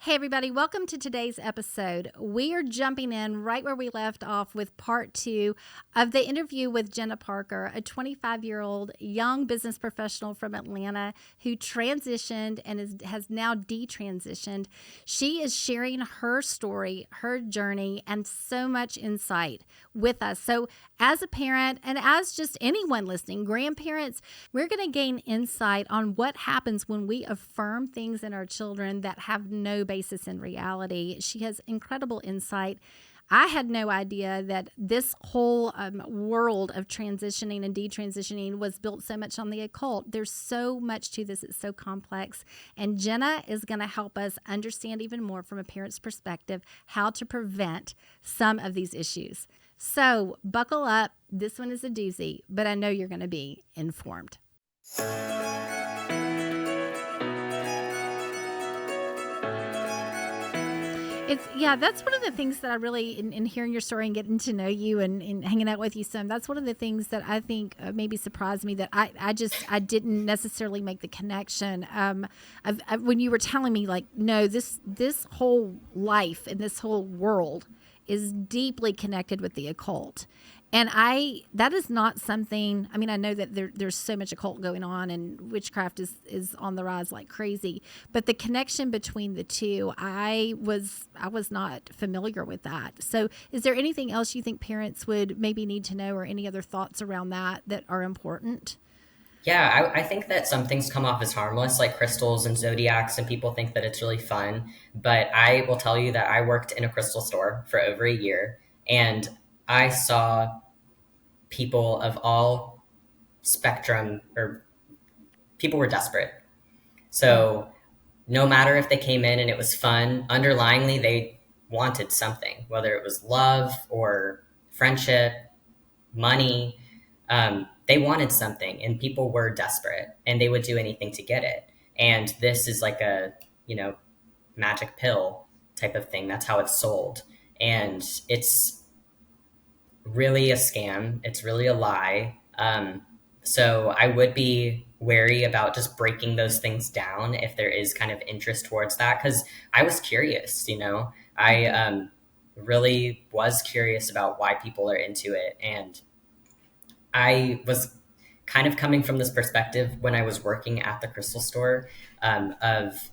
Hey, everybody, welcome to today's episode. We are jumping in right where we left off with part 2 of the interview with Jenna Parker, a 25-year-old young business professional from Atlanta who transitioned and has now detransitioned. She is sharing her story, her journey, and so much insight with us. So, as a parent and as just anyone listening, grandparents, we're going to gain insight on what happens when we affirm things in our children that have no basis in reality. She has incredible insight. I had no idea that this whole world of transitioning and detransitioning was built so much on the occult. There's so much to this. It's so complex. And Jenna is going to help us understand even more from a parent's perspective how to prevent some of these issues. So buckle up. This one is a doozy, but I know you're going to be informed. That's one of the things that I really, in hearing your story and getting to know you and hanging out with you some, that's one of the things that I think maybe surprised me that I didn't necessarily make the connection. When you were telling me like, no, this whole life and this whole world is deeply connected with the occult. And that is not something, I mean, I know that there's so much occult going on and witchcraft is on the rise like crazy, but the connection between the two, I was not familiar with that. So is there anything else you think parents would maybe need to know or any other thoughts around that are important? Yeah, I think that some things come off as harmless, like crystals and zodiacs, and people think that it's really fun. But I will tell you that I worked in a crystal store for over a year, and I saw people of all spectrum, or people were desperate. So no matter if they came in and it was fun, underlyingly they wanted something, whether it was love or friendship, money. They wanted something, and people were desperate, and they would do anything to get it. And this is like a magic pill type of thing. That's how it's sold, and it's really a scam. It's really a lie. So I would be wary about just breaking those things down if there is kind of interest towards that, because I was curious. I really was curious about why people are into it, and I was kind of coming from this perspective when I was working at the crystal store, of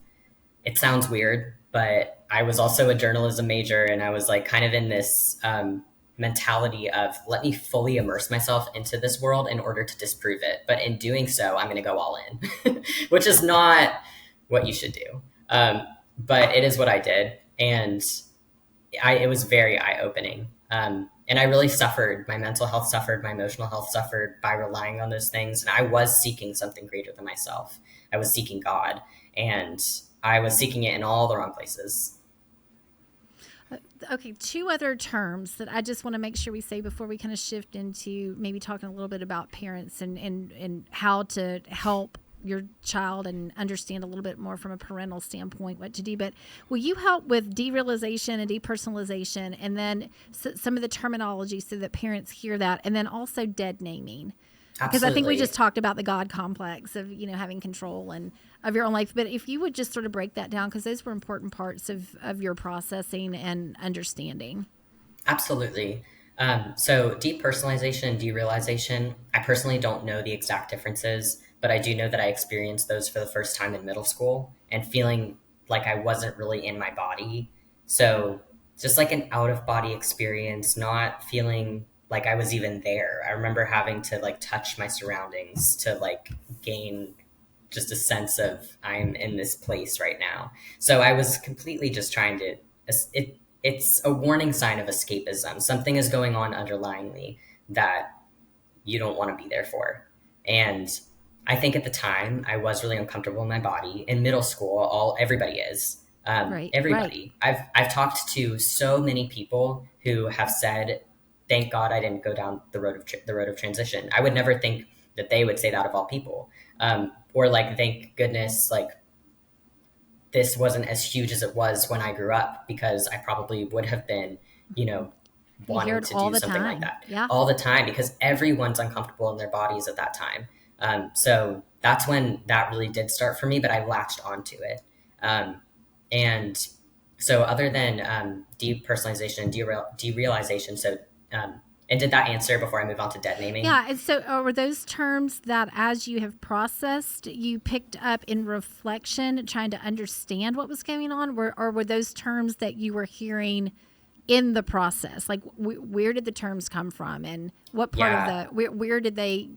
it sounds weird, but I was also a journalism major, and I was like kind of in this mentality of let me fully immerse myself into this world in order to disprove it. But in doing so, I'm going to go all in, which is not what you should do. But it is what I did. And it was very eye opening. And I really suffered. My mental health suffered. My emotional health suffered by relying on those things. And I was seeking something greater than myself. I was seeking God, and I was seeking it in all the wrong places. Okay, two other terms that I just want to make sure we say before we kind of shift into maybe talking a little bit about parents and how to help your child and understand a little bit more from a parental standpoint what to do. But will you help with derealization and depersonalization, and then some of the terminology so that parents hear that, and then also dead naming? Because I think we just Absolutely. talked about the God complex of, having control and of your own life. But if you would just sort of break that down, because those were important parts of your processing and understanding. Absolutely. So depersonalization and derealization, I personally don't know the exact differences, but I do know that I experienced those for the first time in middle school and feeling like I wasn't really in my body. So just like an out of body experience, not feeling like I was even there. I remember having to like touch my surroundings to like gain just a sense of I'm in this place right now. So I was completely just trying to it's a warning sign of escapism. Something is going on underlyingly that you don't want to be there for. And I think at the time I was really uncomfortable in my body. In middle school, everybody is. Right. Everybody. I've talked to so many people who have said, "Thank God I didn't go down the road of transition." I would never think that they would say that of all people, or like, "Thank goodness, like this wasn't as huge as it was when I grew up," because I probably would have been, you know, You hear wanting it to all do the something like time. that Yeah. all the time because everyone's uncomfortable in their bodies at that time. So that's when that really did start for me, but I latched onto it. And So other than depersonalization and derealization, so and did that answer before I move on to dead naming? Yeah. And so are those terms that as you have processed, you picked up in reflection, trying to understand what was going on? Or were those terms that you were hearing in the process? Like, where did the terms come from, and what part of Yeah, where did they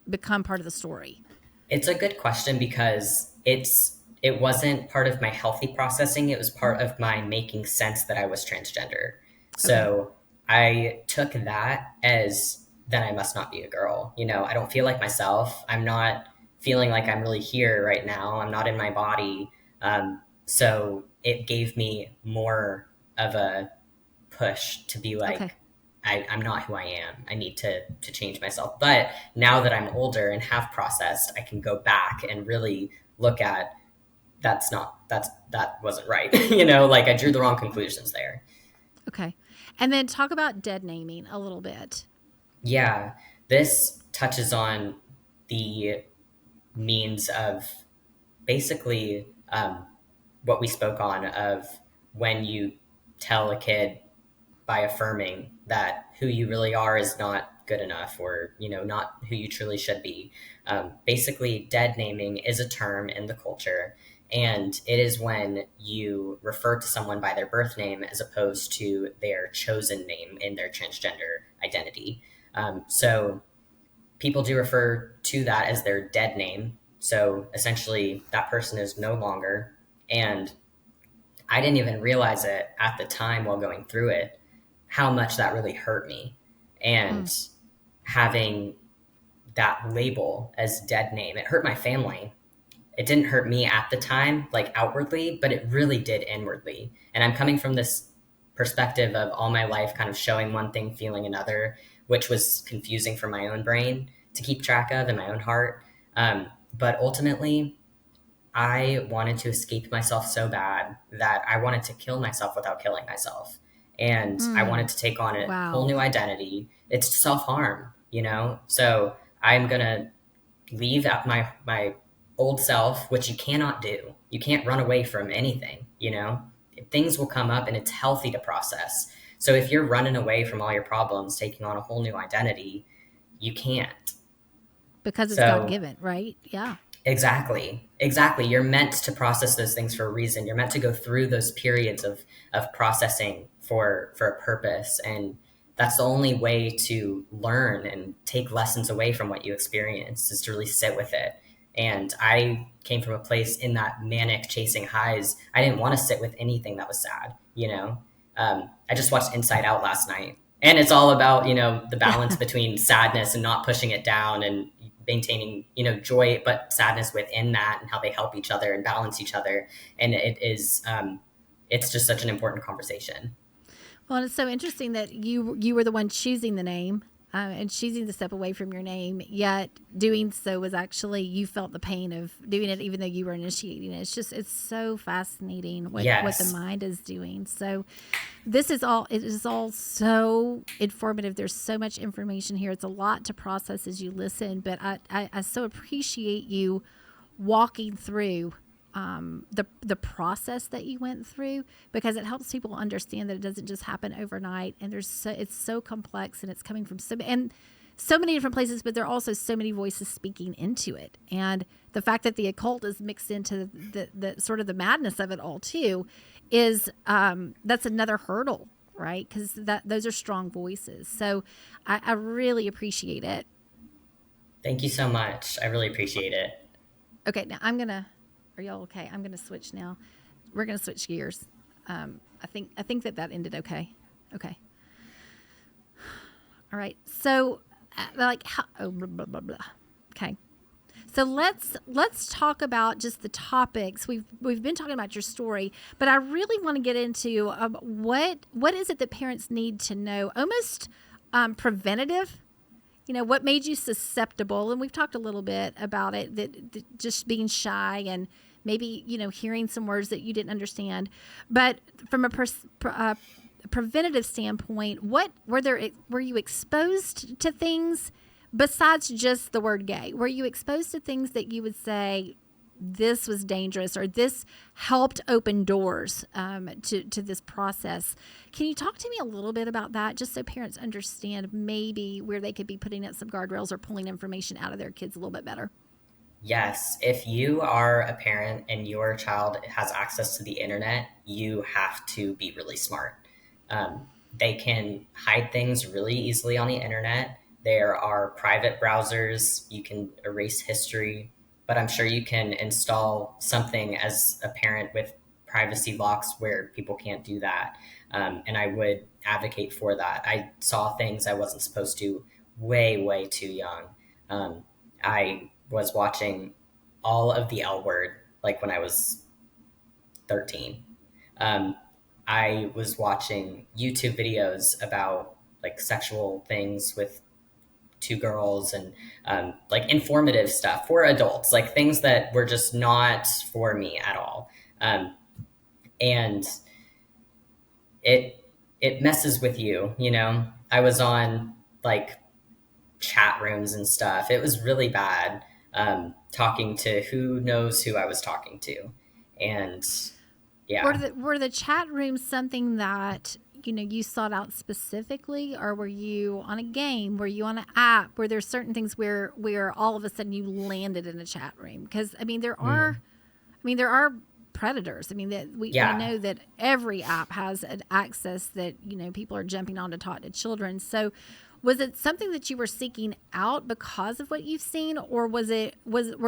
become part of the story? it's a good question because it wasn't part of my healthy processing. It was part of my making sense that I was transgender. Okay. So I took that as then I must not be a girl. You know, I don't feel like myself. I'm not feeling like I'm really here right now. I'm not in my body. So it gave me more of a push to be Okay. like, I'm not who I am. I need to change myself. But now that I'm older and have processed, I can go back and really look at that wasn't right. You know, like I drew the wrong conclusions there. Okay. And then talk about dead naming a little bit. Yeah, this touches on the means of basically what we spoke on of when you tell a kid by affirming that who you really are is not good enough or not who you truly should be. Basically, dead naming is a term in the culture, and it is when you refer to someone by their birth name as opposed to their chosen name in their transgender identity. So people do refer to that as their dead name. So essentially, that person is no longer. And I didn't even realize it at the time while going through it, how much that really hurt me. Mm. And having that label as dead name, it hurt my family. It didn't hurt me at the time, like outwardly, but it really did inwardly. And I'm coming from this perspective of all my life kind of showing one thing, feeling another, which was confusing for my own brain to keep track of in my own heart. But ultimately, I wanted to escape myself so bad that I wanted to kill myself without killing myself. And I Mm. wanted to take on a whole Wow. new identity. It's self harm, you know? So I'm going to leave at my old self, which you cannot do. You can't run away from anything, you know? Things will come up and it's healthy to process. So if you're running away from all your problems, taking on a whole new identity, you can't. Because it's God So given, right? Yeah. exactly. Exactly. You're meant to process those things for a reason. You're meant to go through those periods of processing for a purpose. And that's the only way to learn and take lessons away from what you experience is to really sit with it. And I came from a place in that manic chasing highs. I didn't want to sit with anything that was sad, you know? I just watched Inside Out last night. And it's all about, the balance Yeah. between sadness and not pushing it down and maintaining joy but sadness within that and how they help each other and balance each other. And it's just such an important conversation. Well, it's so interesting that you were the one choosing the name, and choosing to step away from your name. Yet doing so was actually, you felt the pain of doing it, even though you were initiating it. It's so fascinating what the Yes. mind is doing. So it is all so informative. There's so much information here. It's a lot to process as you listen. But I so appreciate you walking through the process that you went through, because it helps people understand that it doesn't just happen overnight, and it's so complex, and it's coming from so many different places, but there are also so many voices speaking into it, and the fact that the occult is mixed into the sort of the madness of it all too is that's another hurdle, right? Because those are strong voices. So I really appreciate it. Thank you so much. I really appreciate it. Okay, now are y'all okay? I'm gonna switch now. We're gonna switch gears. I think that ended okay. Okay. All right. So, like, how, oh, blah, blah, blah, blah. Okay. So let's talk about just the topics. We've been talking about your story, but I really want to get into what is it that parents need to know, almost preventative. What made you susceptible, and we've talked a little bit about it, that just being shy and maybe hearing some words that you didn't understand. But from a preventative standpoint, what were you exposed to things besides just the word gay? Were you exposed to things that you would say this was dangerous or this helped open doors to this process. Can you talk to me a little bit about that, just so parents understand maybe where they could be putting up some guardrails or pulling information out of their kids a little bit better? Yes, if you are a parent and your child has access to the internet, you have to be really smart. They can hide things really easily on the internet. There are private browsers, you can erase history, but I'm sure you can install something as a parent with privacy locks where people can't do that. And I would advocate for that. I saw things I wasn't supposed to way, way too young. I was watching all of the L Word like when I was 13. Um, I was watching YouTube videos about like sexual things with two girls and like informative stuff for adults, like things that were just not for me at all. And it it messes with you, you know. I was on like chat rooms and stuff. It was really bad, talking to who knows who I was talking to. And yeah. Were the chat rooms something that you sought out specifically, or were you on a game? Were you on an app? Were there certain things where all of a sudden you landed in a chat room? Because there are predators. I mean, that we Yeah. know that every app has an access that people are jumping on to talk to children. So, was it something that you were seeking out because of what you've seen, or were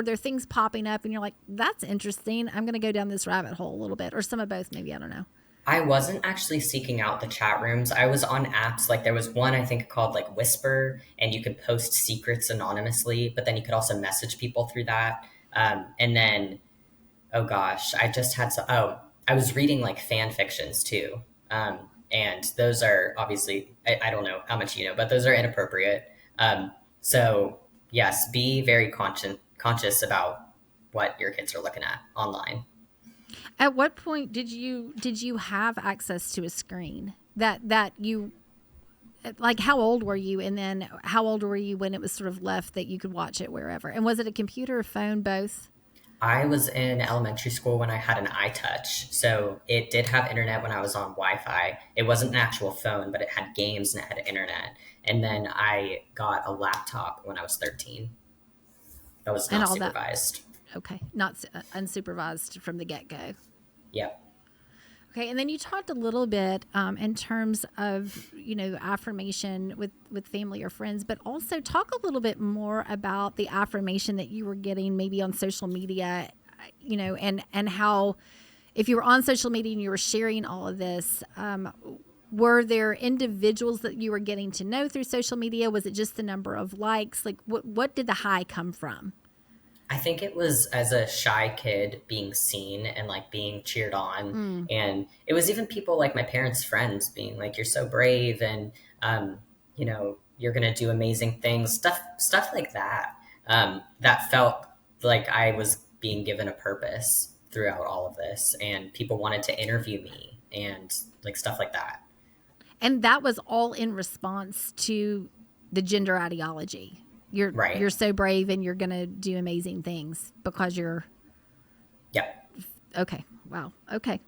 there things popping up and you're like, that's interesting, I'm going to go down this rabbit hole a little bit, or some of both, maybe, I don't know. I wasn't actually seeking out the chat rooms. I was on apps. Like there was one I think called like Whisper, and you could post secrets anonymously, but then you could also message people through that. And then, oh gosh, I just had some. Oh, I was reading like fan fictions too. And those are obviously, I don't know how much you know, but those are inappropriate. So yes, be very conscious about what your kids are looking at online. At what point did you have access to a screen that you like? How old were you, and then how old were you when it was sort of left that you could watch it wherever? And was it a computer or phone, both? I was in elementary school when I had an iTouch. So it did have internet when I was on Wi Fi. It wasn't an actual phone, but it had games and it had internet. And then I got a laptop when I was 13. That was And not all that. supervised. Okay, not unsupervised from the get-go. Yep. Okay, and then you talked a little bit in terms of affirmation with family or friends, but also talk a little bit more about the affirmation that you were getting maybe on social media, and how, if you were on social media and you were sharing all of this, were there individuals that you were getting to know through social media? Was it just the number of likes? Like, what did the high come from? I think it was as a shy kid being seen and like being cheered on. And it was even people like my parents' friends being like, you're so brave and, you're going to do amazing things, stuff like that. That felt like I was being given a purpose throughout all of this, and people wanted to interview me and like stuff like that. And that was all in response to the gender ideology. Right. You're so brave and you're going to do amazing things because you're Yeah. okay. Wow. Okay.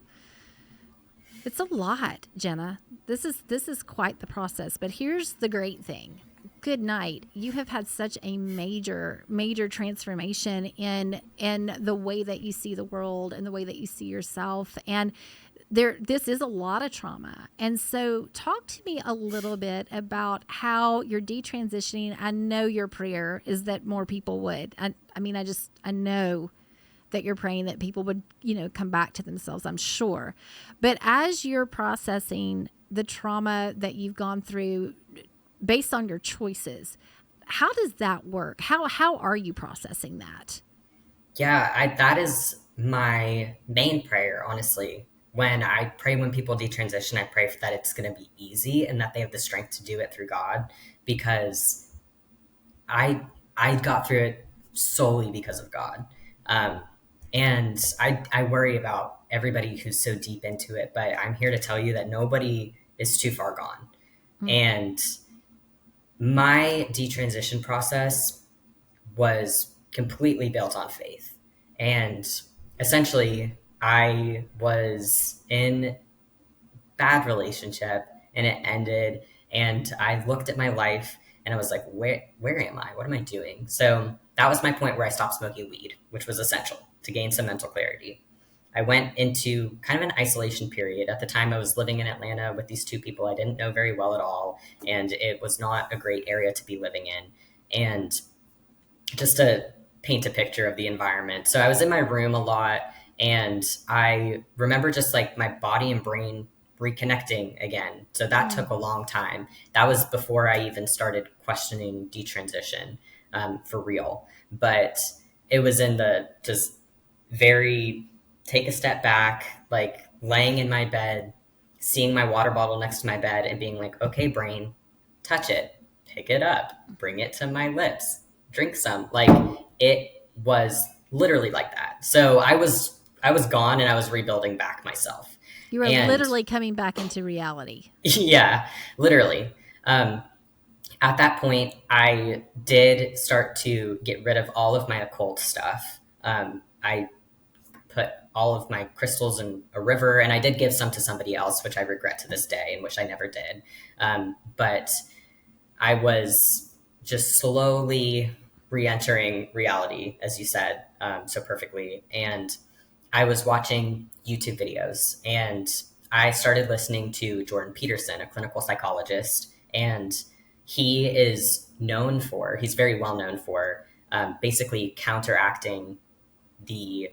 It's a lot, Jenna. This is quite the process, but here's the great thing. Good night. You have had such a major transformation in the way that you see the world and the way that you see yourself, and this is a lot of trauma. And so talk to me a little bit about how you're detransitioning. I know your prayer is that more people would. I know that you're praying that people would, come back to themselves, I'm sure. But as you're processing the trauma that you've gone through based on your choices, how does that work? How are you processing that? Yeah, that is my main prayer, honestly. When I pray when people detransition, I pray that it's going to be easy and that they have the strength to do it through God, because I got through it solely because of God. Um, and I worry about everybody who's so deep into it, but I'm here to tell you that nobody is too far gone. And my detransition process was completely built on faith. And essentially, I was in bad relationship and it ended, and I looked at my life and I was like, where am I? What am I doing? So that was my point where I stopped smoking weed, which was essential to gain some mental clarity. I went into kind of an isolation period. At the time, I was living in Atlanta with these two people I didn't know very well at all, and it was not a great area to be living in. And just to paint a picture of the environment. So I was in my room a lot, and I remember just like my body and brain reconnecting again. So that took a long time. That was before I even started questioning detransition for real. But it was in the just very take a step back, like laying in my bed, seeing my water bottle next to my bed, and being like, okay, brain, touch it, pick it up, bring it to my lips, drink some. Like it was literally like that. So I was gone and I was rebuilding back myself. You were And literally coming back into reality. yeah, literally. Um, at that point, I did start to get rid of all of my occult stuff. I put all of my crystals in a river, and I did give some to somebody else, which I regret to this day and wish I never did. But I was just slowly re-entering reality, as you said so perfectly. And I was watching YouTube videos, and I started listening to Jordan Peterson, a clinical psychologist, and he's very well known for basically counteracting the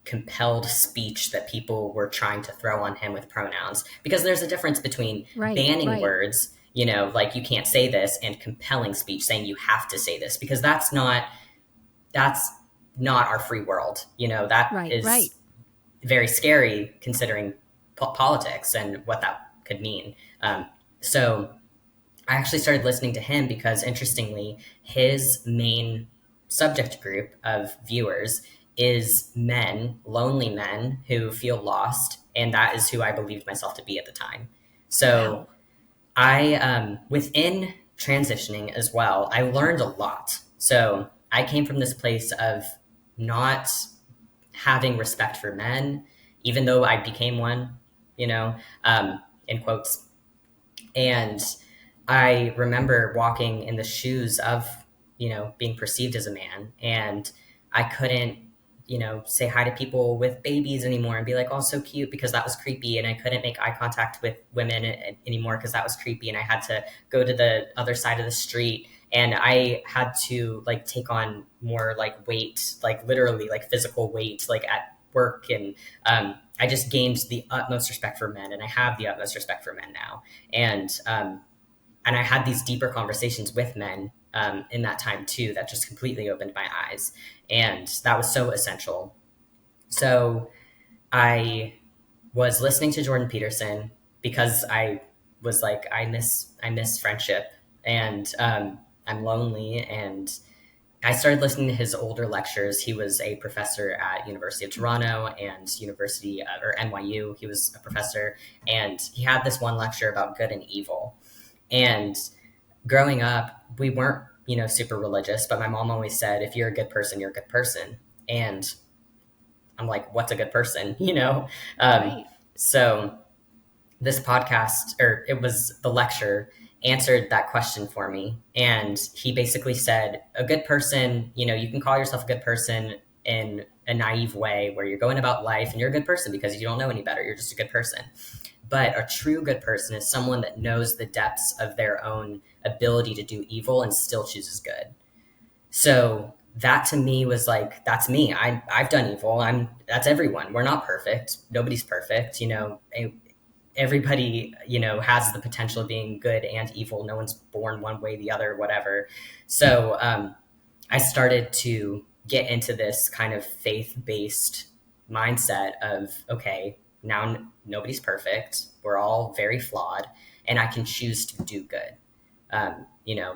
compelled speech that people were trying to throw on him with pronouns, because there's a difference between banning Right. words, like you can't say this, and compelling speech saying you have to say this, because that's not our free world. That Right. is very scary considering politics and what that could mean. So I actually started listening to him because, interestingly, his main subject group of viewers is men, lonely men who feel lost, and that is who I believed myself to be at the time. So Wow. within transitioning as well, I learned a lot. So I came from this place of not having respect for men, even though I became one, in quotes. And I remember walking in the shoes of, being perceived as a man. And I couldn't, say hi to people with babies anymore and be like, oh, so cute, because that was creepy. And I couldn't make eye contact with women anymore because that was creepy. And I had to go to the other side of the street. And I had to like take on more like weight, like literally like physical weight, like at work. And I just gained the utmost respect for men. And I have the utmost respect for men now. And I had these deeper conversations with men in that time too, that just completely opened my eyes, and that was so essential. So I was listening to Jordan Peterson because I was like, I miss friendship, and I'm lonely, and I started listening to his older lectures. He was a professor at University of Toronto and University or NYU. He was a professor, and he had this one lecture about good and evil. And growing up, we weren't, super religious, but my mom always said, if you're a good person, you're a good person. And I'm like, what's a good person? Um, Right. so this podcast, or it was the lecture, answered that question for me. And he basically said, a good person, you can call yourself a good person in a naive way where you're going about life and you're a good person because you don't know any better. You're just a good person. But a true good person is someone that knows the depths of their own ability to do evil and still chooses good. So that to me was like, that's me. I've done evil. That's everyone. We're not perfect. Nobody's perfect. Everybody, has the potential of being good and evil. No one's born one way, the other, whatever. So I started to get into this kind of faith-based mindset of, okay, now nobody's perfect. We're all very flawed, and I can choose to do good.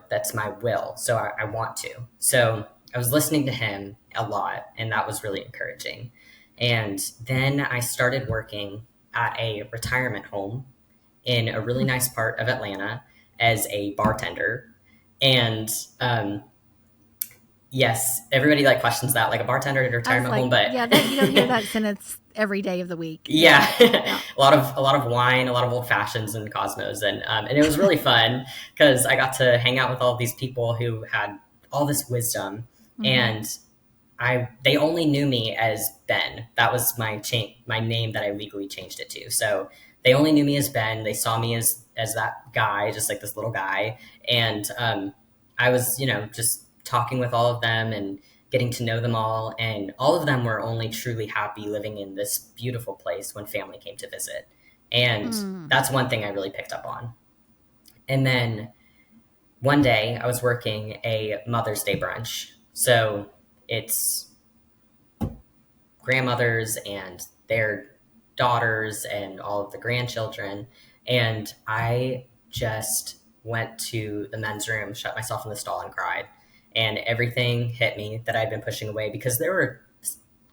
That's my will. So I want to. So I was listening to him a lot, and that was really encouraging. And then I started working at a retirement home in a really nice part of Atlanta as a bartender. And Yes, everybody like questions that, like a bartender at a I was retirement home, like, but yeah, that you don't hear that sentence every day of the week. yeah, Yeah. Yeah. a lot of wine, a lot of old fashions and Cosmos, and it was really fun because I got to hang out with all of these people who had all this wisdom, Mm-hmm. and I they only knew me as Ben. That was my name that I legally changed it to. So they only knew me as Ben. They saw me as that guy, just like this little guy, and I was just talking with all of them and getting to know them all, and all of them were only truly happy living in this beautiful place when family came to visit, and Mm. that's one thing I really picked up on. And then one day I was working a Mother's Day brunch, so it's grandmothers and their daughters and all of the grandchildren. And I just went to the men's room, shut myself in the stall, and cried. And everything hit me that I'd been pushing away because there were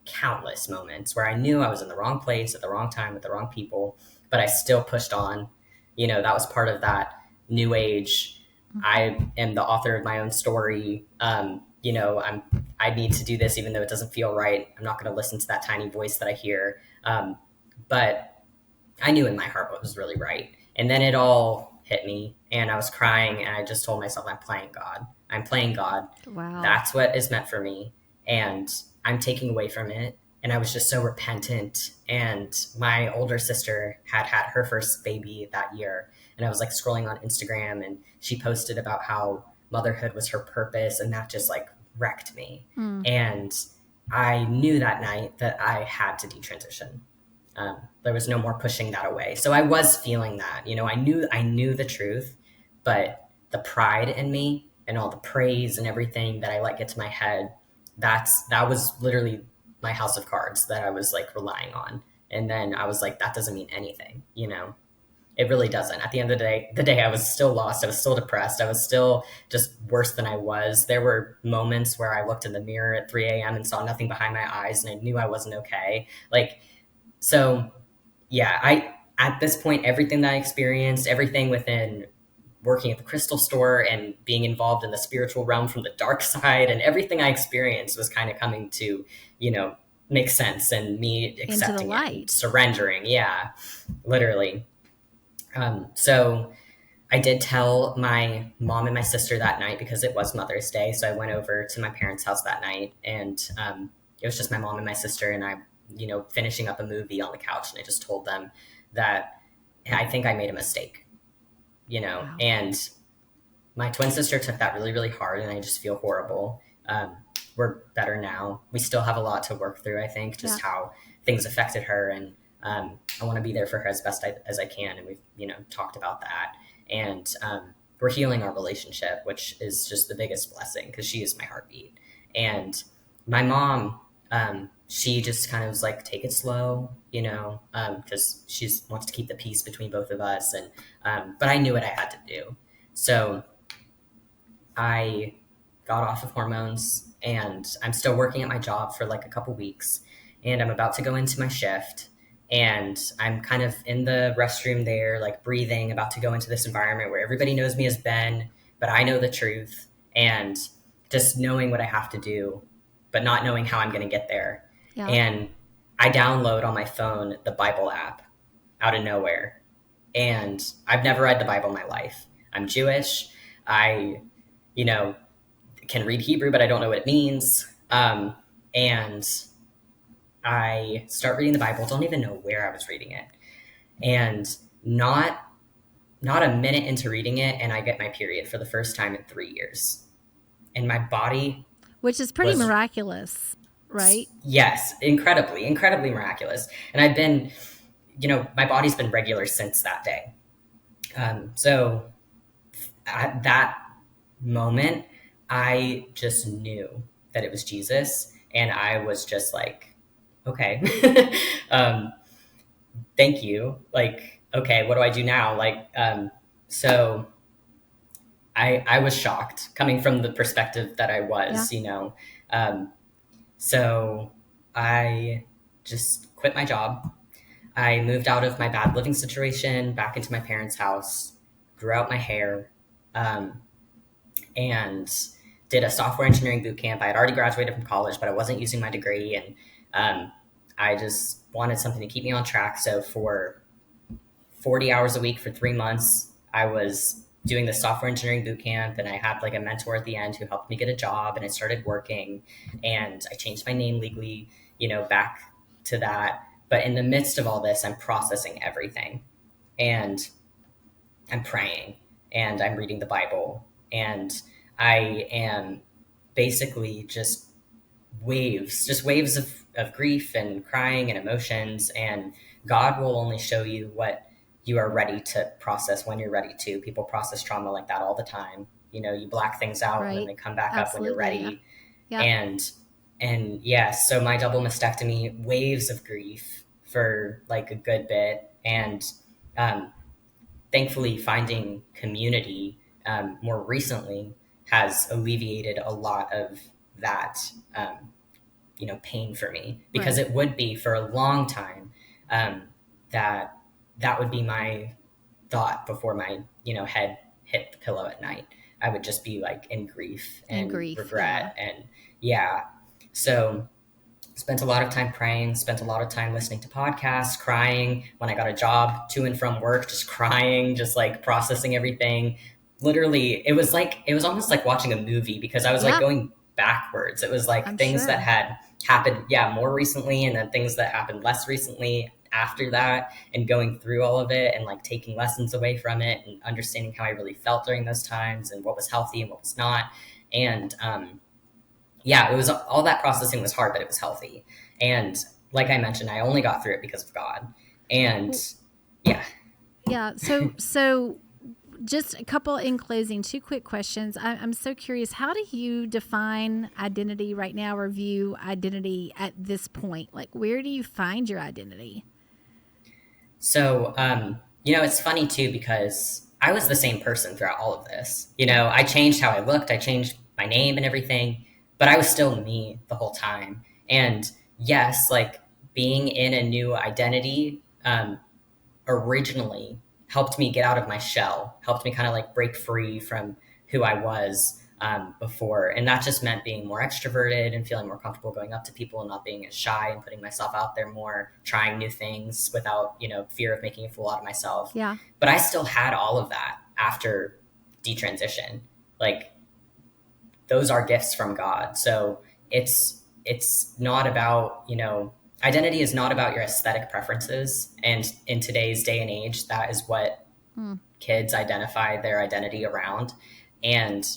countless moments where I knew I was in the wrong place at the wrong time with the wrong people, but I still pushed on. That was part of that new age. I am the author of my own story. I need to do this even though it doesn't feel right. I'm not going to listen to that tiny voice that I hear. But I knew in my heart what was really right. And then it all hit me and I was crying and I just told myself, I'm playing God. I'm playing God. Wow. That's what is meant for me. And I'm taking away from it. And I was just so repentant. And my older sister had had her first baby that year. And I was like scrolling on Instagram and she posted about how motherhood was her purpose. And that just like wrecked me. Mm. And I knew that night that I had to detransition. There was no more pushing that away. So I was feeling that, I knew the truth, but the pride in me and all the praise and everything that I let get to my head, that was literally my house of cards that I was like relying on. And then I was like, that doesn't mean anything. It really doesn't. At the end of the day, I was still lost. I was still depressed. I was still just worse than I was. There were moments where I looked in the mirror at 3 a.m. and saw nothing behind my eyes and I knew I wasn't okay. Like, so yeah, at this point, everything that I experienced, everything within working at the crystal store and being involved in the spiritual realm from the dark side, and everything I experienced was kind of coming to, make sense and me Into the accepting it and light. surrendering. Yeah, literally. So I did tell my mom and my sister that night because it was Mother's Day. So I went over to my parents' house that night, and it was just my mom and my sister, and I, finishing up a movie on the couch, and I just told them that I think I made a mistake. Wow. And my twin sister took that really, really hard, and I just feel horrible. We're better now. We still have a lot to work through, I think, Yeah. just how things affected her, and I want to be there for her as best as I can, and we've, talked about that. And we're healing our relationship, which is just the biggest blessing because she is my heartbeat. And my mom, she just kind of was like, take it slow, because she wants to keep the peace between both of us. And but I knew what I had to do. So I got off of hormones and I'm still working at my job for like a couple weeks and I'm about to go into my shift and I'm kind of in the restroom there, like breathing, about to go into this environment where everybody knows me as Ben, but I know the truth and just knowing what I have to do, but not knowing how I'm going to get there. Yeah. And I download on my phone the Bible app out of nowhere. And I've never read the Bible in my life. I'm Jewish. I you know, can read Hebrew, but I don't know what it means. And I start reading the Bible, don't even know where I was reading it. And not a minute into reading it, and I get my period for the first time in 3 years. And my body Which is pretty was, miraculous, right? yes, incredibly, incredibly miraculous. And I've been, my body's been regular since that day. So at that moment, I just knew that it was Jesus. And I was just like, okay, um, thank you. Like, okay, what do I do now? So I was shocked coming from the perspective that I Yeah. was. Um, so I just quit my job. I moved out of my bad living situation back into my parents' house, grew out my hair, and did a software engineering boot camp. I had already graduated from college, but I wasn't using my degree. And I just wanted something to keep me on track. So for 40 hours a week for 3 months, I was doing the software engineering boot camp, and I had like a mentor at the end who helped me get a job, and I started working, and I changed my name legally, back to that. But in the midst of all this, I'm processing everything, and I'm praying, and I'm reading the Bible, and I am basically just waves of grief and crying and emotions. And God will only show you what you are ready to process when you're ready to. People process trauma like that all the time. You black things out and then Right. they come back up when you're Absolutely. Yeah. ready. Yeah. And yes, so my double mastectomy, waves of grief for like a good bit. And um, thankfully finding community more recently has alleviated a lot of that pain for me, because Right. it would be for a long time um, that that would be my thought before my head hit the pillow at night. I would just be like in grief In and grief. Yeah. regret. And yeah, so spent a lot of time praying, spent a lot of time listening to podcasts, crying when I got a job, to and from work, just crying, just like processing everything. Literally, it was almost like watching a movie, because I was like Yeah. going backwards. It was like I'm things that sure. had happened, yeah, more recently, and then things that happened less recently after that, and going through all of it and like taking lessons away from it and understanding how I really felt during those times and what was healthy and what was not. And yeah, it was all that processing was hard, but it was healthy. And like I mentioned, I only got through it because of God. And yeah. Yeah. So just a couple in closing, two quick questions. I'm so curious. How do you define identity right now, or view identity at this point? Like, where do you find your identity? So, it's funny too, because I was the same person throughout all of this. Yeah. I changed how I looked, I changed my name and everything, but I was still me the whole time. And yes, like being in a new identity, originally helped me get out of my shell, helped me kind of like break free from who I was before. And that just meant being more extroverted and feeling more comfortable going up to people and not being as shy, and putting myself out there more, trying new things without, fear of making a fool out of myself. Yeah. But I still had all of that after detransition. Like, those are gifts from God. So it's not about, identity is not about your aesthetic preferences. And in today's day and age, that is what kids identify their identity around. And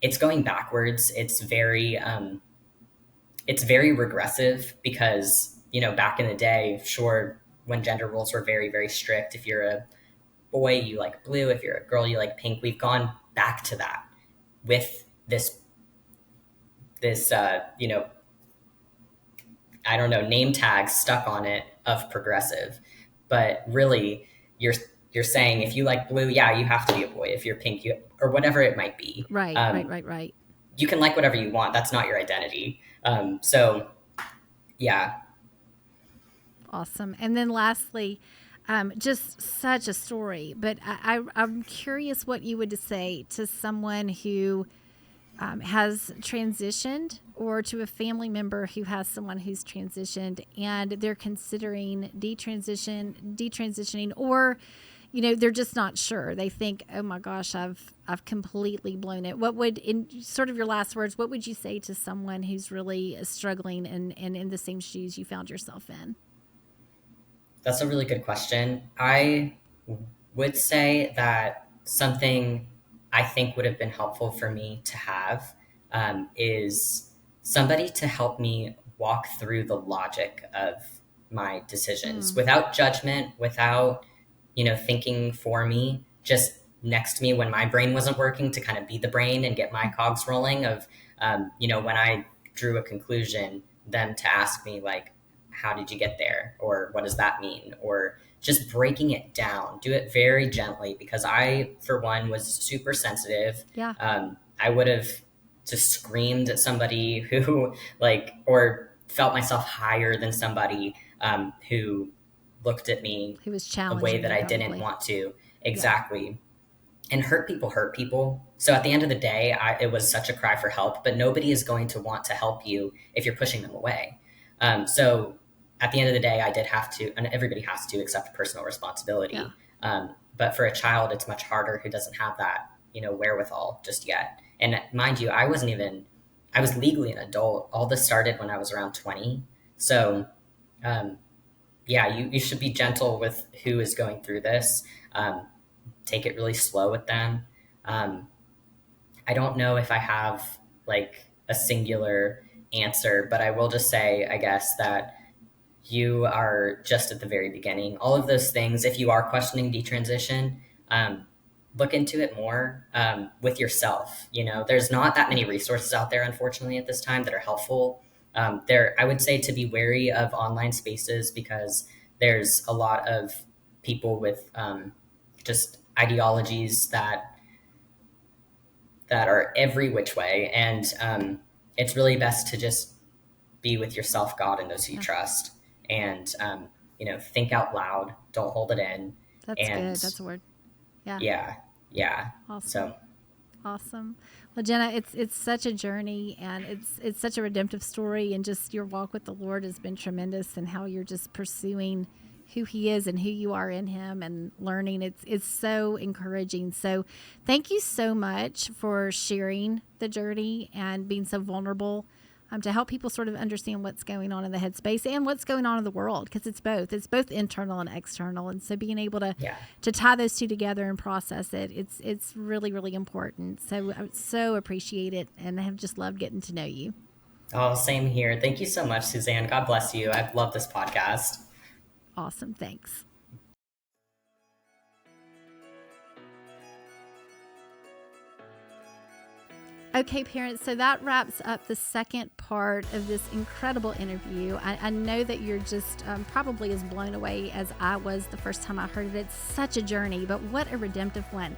it's going backwards. It's very regressive, because, back in the day, sure, when gender roles were very, very strict, if you're a boy, you like blue. If you're a girl, you like pink. We've gone back to that with this I don't know, name tag stuck on it of progressive. But really, you're saying if you like blue, yeah, you have to be a boy. If you're pink, or whatever it might be. Right. Right. You can like whatever you want. That's not your identity. So yeah. Awesome. And then lastly, just such a story, but I'm curious what you would say to someone who has transitioned, or to a family member who has someone who's transitioned and they're considering detransitioning, or they're just not sure. They think, oh my gosh, I've completely blown it. What would, in sort of your last words, what would you say to someone who's really struggling and in the same shoes you found yourself in? That's a really good question. I would say that something I think would have been helpful for me to have is somebody to help me walk through the logic of my decisions without judgment, without, thinking for me, just next to me when my brain wasn't working, to kind of be the brain and get my cogs rolling of, when I drew a conclusion, them to ask me like, how did you get there? Or what does that mean? Or just breaking it down, do it very gently, because I, for one, was super sensitive. Yeah. I would have just screamed at somebody who like, or felt myself higher than somebody who looked at me Who was a way challenging that you, I didn't probably. want to. Exactly. and hurt people hurt people. So at the end of the day, it was such a cry for help, but nobody is going to want to help you if you're pushing them away. So at the end of the day, I did have to, and everybody has to accept personal responsibility. But for a child, it's much harder who doesn't have that, wherewithal just yet. And mind you, I was legally an adult. All this started when I was around 20. So, yeah, you should be gentle with who is going through this. Take it really slow with them. I don't know if I have like a singular answer, but I will just say, I guess, that you are just at the very beginning. All of those things, if you are questioning detransition, look into it more with yourself. There's not that many resources out there, unfortunately, at this time that are helpful. I would say to be wary of online spaces because there's a lot of people with just ideologies that are every which way. And it's really best to just be with yourself, God, and those who you trust. And, think out loud, don't hold it in. That's good. That's a word. Yeah. Yeah. Awesome. Awesome. Well, Jenna, it's such a journey, and it's such a redemptive story, and just your walk with the Lord has been tremendous, and how you're just pursuing who he is and who you are in him and learning. It's so encouraging. So thank you so much for sharing the journey and being so vulnerable to help people sort of understand what's going on in the headspace and what's going on in the world, because it's both internal and external. And so being able to tie those two together and process it, it's really, really important. So I so appreciate it, and I have just loved getting to know you. Oh, same here. Thank you so much, Suzanne. God bless you. I've loved this podcast. Awesome. Thanks. Okay, parents, so that wraps up the second part of this incredible interview. I know that you're just probably as blown away as I was the first time I heard it. It's such a journey, but what a redemptive one.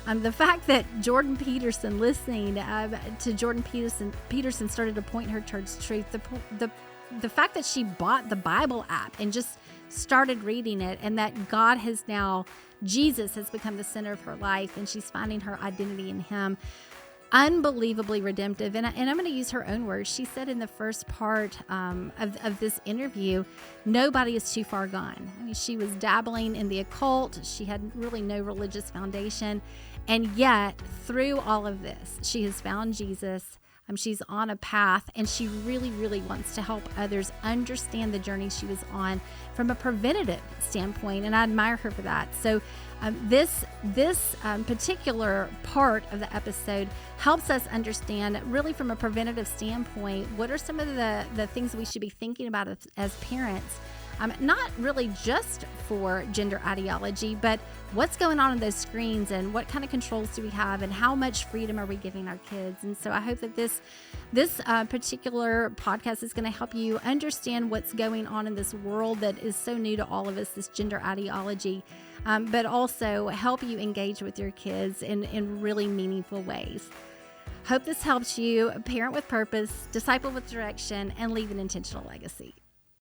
The fact that Jordan Peterson, listening to Jordan Peterson started to point her towards truth, the fact that she bought the Bible app and just started reading it, and that Jesus has become the center of her life, and she's finding her identity in him. Unbelievably redemptive. And I'm going to use her own words. She said in the first part of this interview, nobody is too far gone. I mean, she was dabbling in the occult. She had really no religious foundation. And yet, through all of this, she has found Jesus. She's on a path, and she really, really wants to help others understand the journey she was on from a preventative standpoint, and I admire her for that. So this particular part of the episode helps us understand, really from a preventative standpoint, what are some of the things we should be thinking about as parents. Not really just for gender ideology, but what's going on those screens, and what kind of controls do we have, and how much freedom are we giving our kids. And so I hope that this particular podcast is going to help you understand what's going on in this world that is so new to all of us, this gender ideology, but also help you engage with your kids in really meaningful ways. Hope this helps you parent with purpose, disciple with direction, and leave an intentional legacy.